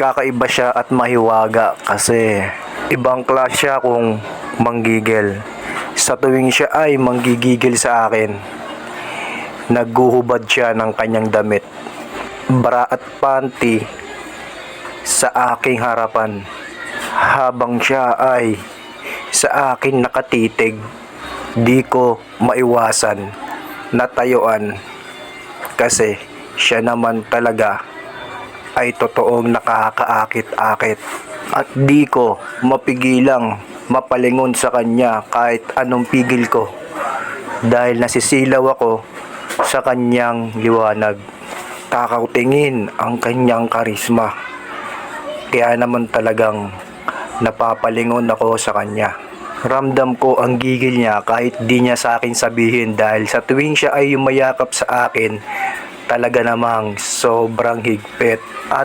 Kakaiba siya at mahiwaga kasi ibang klase siya kung manggigil. Sa tuwing siya ay manggigigil sa akin, naghuhubad siya ng kanyang damit, bra at panty sa aking harapan habang siya ay sa akin nakatitig. Di ko maiwasan na tayuan kasi siya naman talaga ay totoong nakakaakit-akit at di ko mapigilang mapalingon sa kanya kahit anong pigil ko dahil nasisilaw ako sa kanyang liwanag. Kakautingin ang kanyang karisma, kaya naman talagang napapalingon ako sa kanya. Ramdam ko ang gigil niya kahit di niya sa akin sabihin dahil sa tuwing siya ay yumayakap sa akin, talaga namang sobrang higpit at